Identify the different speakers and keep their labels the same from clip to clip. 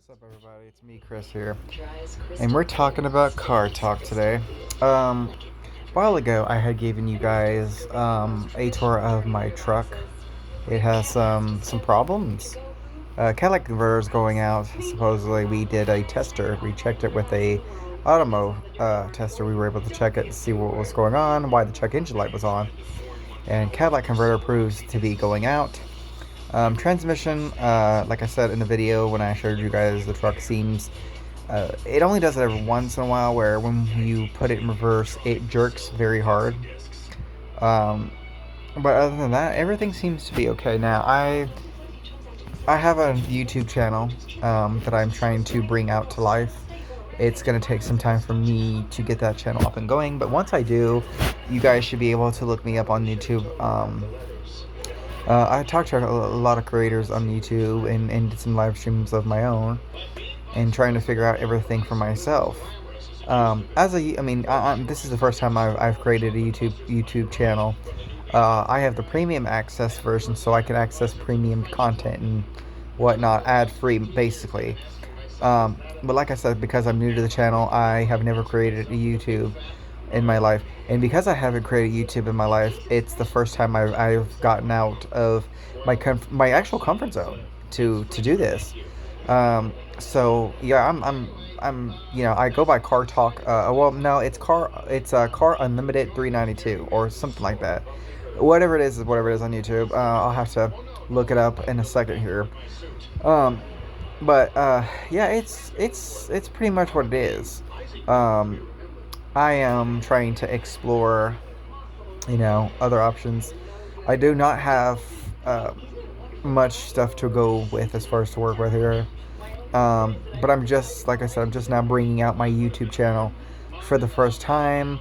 Speaker 1: What's up, everybody? It's me, Chris here, and we're talking about car talk today. A while ago, I had given you guys a tour of my truck. It has some problems. Catalytic converter is going out. Supposedly, we did a tester. We checked it with a Automo tester. We were able to check it to see what was going on, why the check engine light was on, and Cadillac converter proves to be going out. Transmission, like I said in the video when I showed you guys, the truck seems it only does it every once in a while where when you put it in reverse, it jerks very hard. Um, but other than that, everything seems to be okay. Now, I have a YouTube channel that I'm trying to bring out to life. It's going to take some time for me to get that channel up and going, but once I do, you guys should be able to look me up on YouTube. I talked to a lot of creators on YouTube and did some live streams of my own and trying to figure out everything for myself. This is the first time I've created a YouTube channel. I have the premium access version, so I can access premium content and whatnot, ad free, basically. But like I said, because I'm new to the channel, I have never created a YouTube in my life, and because I haven't created YouTube in my life, it's the first time I've gotten out of my actual comfort zone to do this. So yeah, I'm I go by Car Talk. Well, no, it's Car Unlimited 392 or something like that. Whatever it is whatever it is on YouTube. I'll have to look it up in a second here. Um, but yeah, it's pretty much what it is. Um, I am trying to explore, other options. I do not have much stuff to go with as far as to work with here. But I'm just, like I said, I'm just now bringing out my YouTube channel for the first time.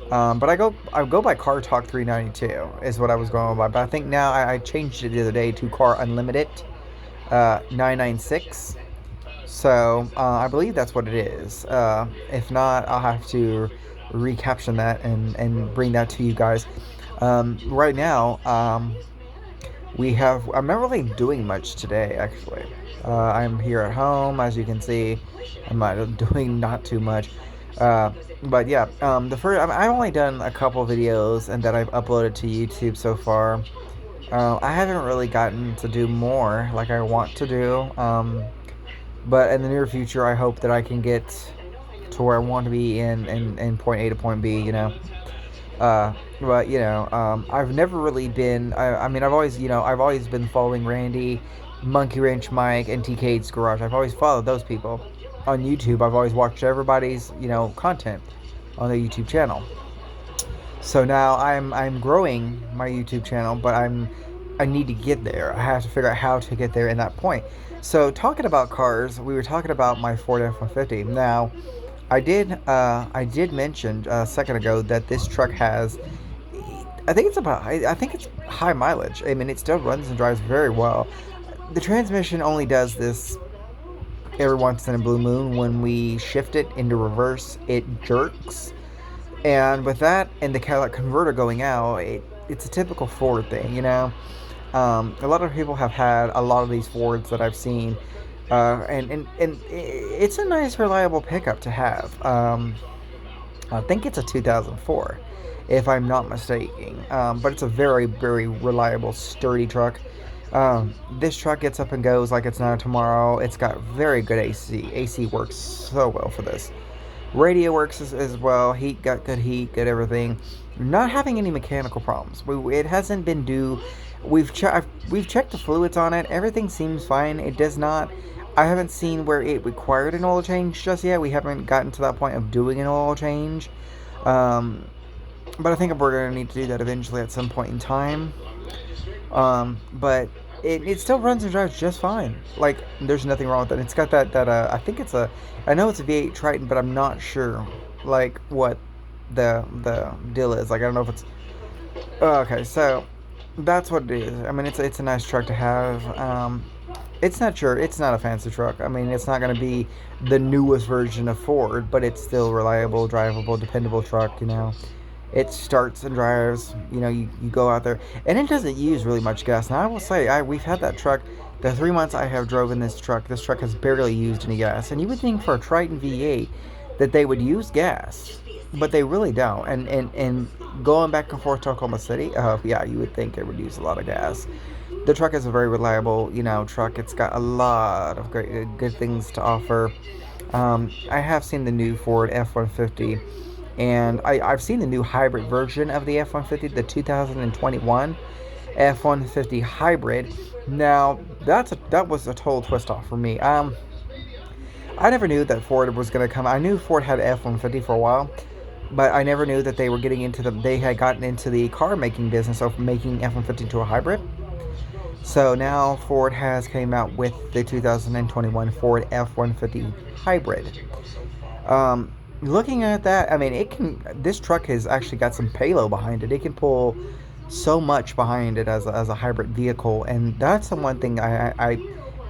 Speaker 1: But I go by Car Talk 392 is what I was going by. But I think now I changed it the other day to Car Unlimited 996. So I believe that's what it is. If not, I'll have to recaption that and bring that to you guys. Right now, I'm not really doing much today, actually. I'm here at home, as you can see. I'm not doing not too much. But yeah, I've only done a couple videos and that I've uploaded to YouTube so far. I haven't really gotten to do more like I want to do. But in the near future, I hope that I can get to where I want to be in point A to point B, I've never really been. I've always been following Randy, Monkey Wrench Mike, and TK's Garage. I've always followed those people on YouTube. I've always watched everybody's content on their YouTube channel. So now I'm growing my YouTube channel, but I need to get there. I have to figure out how to get there in that point. So talking about cars, we were talking about my Ford F-150. Now, I did mention a second ago that this truck has, I think it's high mileage. I mean, it still runs and drives very well. The transmission only does this every once in a blue moon. When we shift it into reverse, it jerks. And with that and the catalytic converter going out, it's a typical Ford thing. A lot of people have had a lot of these Fords that I've seen, and it's a nice, reliable pickup to have. I think it's a 2004, if I'm not mistaken. But it's a very, very reliable, sturdy truck. This truck gets up and goes like it's not tomorrow. It's got very good AC. AC works so well for this. Radio works as well. Heat, got good heat, good everything. Not having any mechanical problems. It hasn't been due. We've checked the fluids on it. Everything seems fine. It does not. I haven't seen where it required an oil change just yet. We haven't gotten to that point of doing an oil change. But I think we're going to need to do that eventually at some point in time. But it still runs and drives just fine. Like, there's nothing wrong with it. It's got I know it's a V8 Triton, but I'm not sure, like, what the deal is. Like, I don't know if it's, okay, so that's what it is. I mean, it's a nice truck to have. It's not a fancy truck. I mean, it's not going to be the newest version of Ford, but it's still reliable, drivable, dependable truck. It starts and drives. You go out there, and it doesn't use really much gas. Now, I will say, we've had that truck. The 3 months I have driven this truck has barely used any gas. And you would think for a Triton V8 that they would use gas, but they really don't. And going back and forth to Oklahoma City, yeah, you would think it would use a lot of gas. The truck is a very reliable, truck. It's got a lot of great, good things to offer. I have seen the new Ford F-150, and I've seen the new hybrid version of the F-150, the 2021 F-150 hybrid. Now, that was a total twist off for me. I never knew that Ford was going to come. I knew Ford had F-150 for a while, but I never knew that they were getting into they had gotten into the car making business of making F-150 to a hybrid. So now Ford has came out with the 2021 Ford F-150 hybrid. Looking at that, I mean, this truck has actually got some payload behind it. It can pull so much behind it as a hybrid vehicle, and that's the one thing I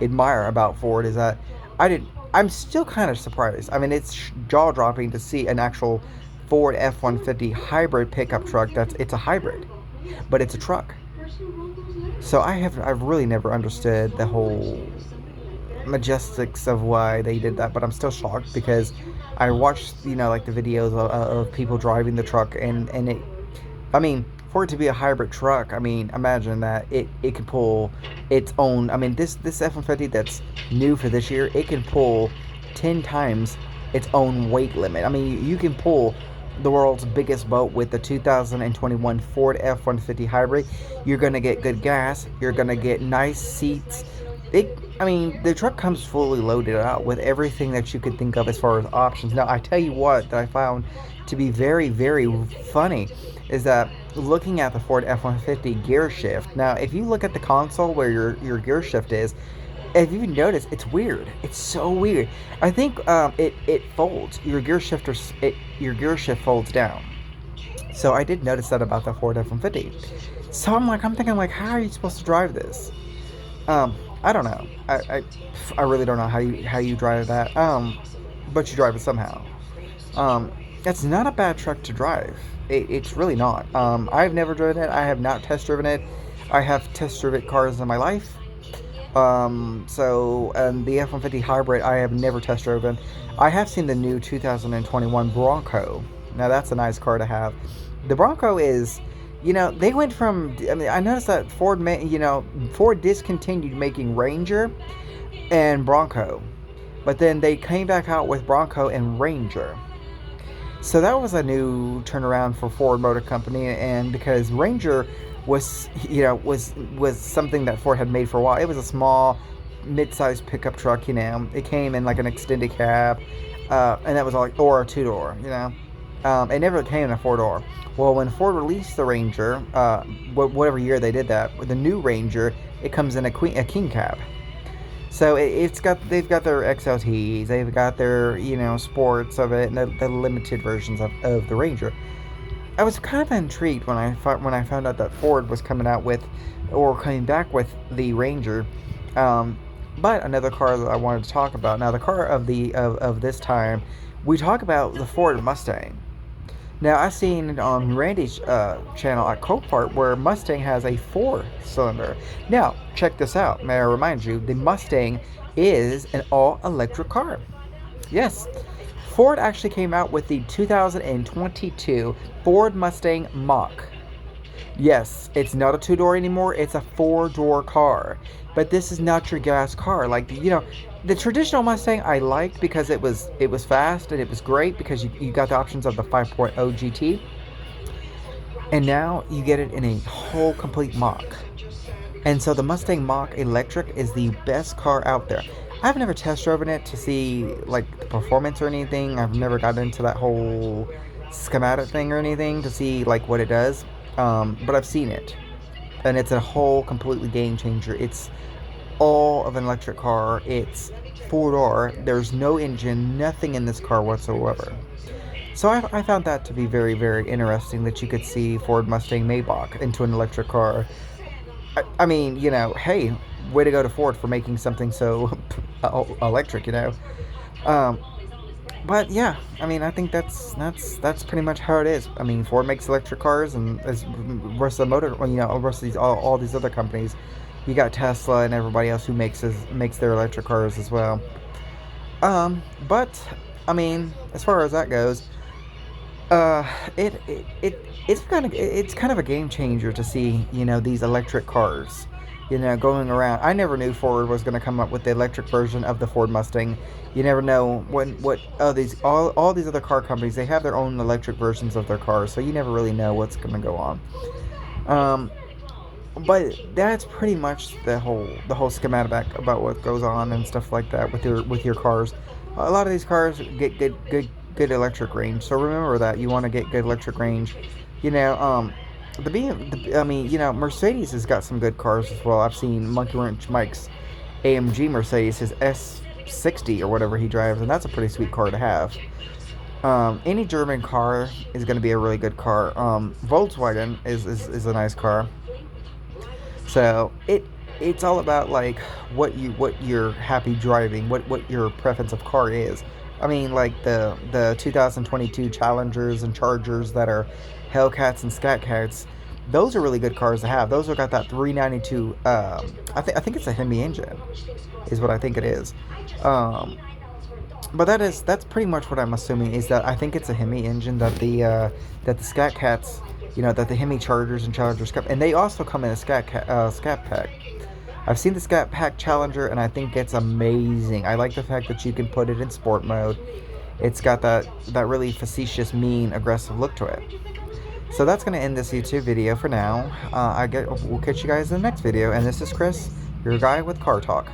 Speaker 1: admire about Ford is that I'm still kind of surprised. I mean, it's jaw dropping to see an actual Ford F-150 hybrid pickup truck. It's a hybrid, but it's a truck. So I've really never understood the whole majestics of why they did that, but I'm still shocked because I watched like the videos of people driving the truck, and it, I mean, for it to be a hybrid truck, I mean, imagine that it can pull its own. I mean, this F-150 that's new for this year, it can pull 10 times its own weight limit. I mean, you can pull the world's biggest boat with the 2021 Ford F-150 hybrid. You're gonna get good gas. You're gonna get nice seats. The truck comes fully loaded out with everything that you could think of as far as options. Now, I tell you what that I found to be very, very funny is that looking at the Ford F-150 gear shift. Now, if you look at the console where your gear shift is, if you notice, it's weird. It's so weird. I think it folds. Your gear shift folds down. So I did notice that about the Ford F-150. So I'm thinking like, how are you supposed to drive this? I don't know. I really don't know how you drive that. But you drive it somehow. It's not a bad truck to drive. It's really not. I've never driven it. I have not test driven it. I have test driven cars in my life. And the F-150 hybrid I have never test driven. I have seen the new 2021 Bronco. Now that's a nice car to have. The Bronco is, they went from. I mean, I noticed that Ford discontinued making Ranger and Bronco, but then they came back out with Bronco and Ranger. So that was a new turnaround for Ford Motor Company, and because Ranger was something that Ford had made for a while. It was a small, mid-sized pickup truck. It came in like an extended cab, and that was like or a two-door. It never came in a four-door. Well, when Ford released the Ranger, whatever year they did that, with the new Ranger, it comes in a king cab. So they've got their XLTs, they've got their sports of it, and the limited versions of the Ranger. I was kind of intrigued when I found out that Ford was coming back with the Ranger. But another car that I wanted to talk about. Now, the car of this time, we talk about the Ford Mustang. Now, I've seen on Randy's channel at Copart where Mustang has a 4-cylinder. Now, check this out. May I remind you, the Mustang is an all-electric car. Yes. Ford actually came out with the 2022 Ford Mustang Mach. Yes, it's not a 2-door anymore, it's a 4-door car. But this is not your gas car. Like, the traditional Mustang I liked because it was fast and it was great because you got the options of the 5.0 GT. And now you get it in a whole complete Mach. And so the Mustang Mach Electric is the best car out there. I've never test driven it to see like the performance or anything. I've never gotten into that whole schematic thing or anything to see like what it does. But I've seen it, and it's a whole completely game changer. It's all of an electric car. It's 4-door. There's no engine, nothing in this car whatsoever. So I found that to be very, very interesting that you could see Ford Mustang Maybach into an electric car. I mean, hey, way to go to Ford for making something so electric, But yeah, I mean, I think that's pretty much how it is. I mean, Ford makes electric cars, and as versus the motor, versus all these other companies You got Tesla and everybody else who makes their electric cars as well. But I mean, as far as that goes, uh, it's kind of a game changer to see, these electric cars, going around. I never knew Ford was going to come up with the electric version of the Ford Mustang. You never know what all these other car companies, they have their own electric versions of their cars, so you never really know what's going to go on. Um, but that's pretty much the whole schematic about what goes on and stuff like that with your cars. A lot of these cars get good electric range. So remember that you want to get good electric range. You know, I mean, Mercedes has got some good cars as well. I've seen Monkey Wrench Mike's AMG Mercedes, his S60 or whatever he drives, and that's a pretty sweet car to have. Any German car is going to be a really good car. Volkswagen is a nice car. So it's all about like what you're happy driving, what your preference of car is. I mean, like the 2022 Challengers and Chargers that are Hellcats and Scat Cats. Those are really good cars to have. Those have got that 392. I think it's a Hemi engine, is what I think it is. Um, but that's pretty much what I'm assuming, is that I think it's a Hemi engine that the Scat Cats, that the Hemi Chargers and Challengers come, and they also come in a Scat Pack. I've seen the Scat Pack Challenger, and I think it's amazing. I like the fact that you can put it in sport mode. It's got that really facetious, mean, aggressive look to it. So that's gonna end this YouTube video for now. We'll catch you guys in the next video, and this is Chris, your guy with Car Talk.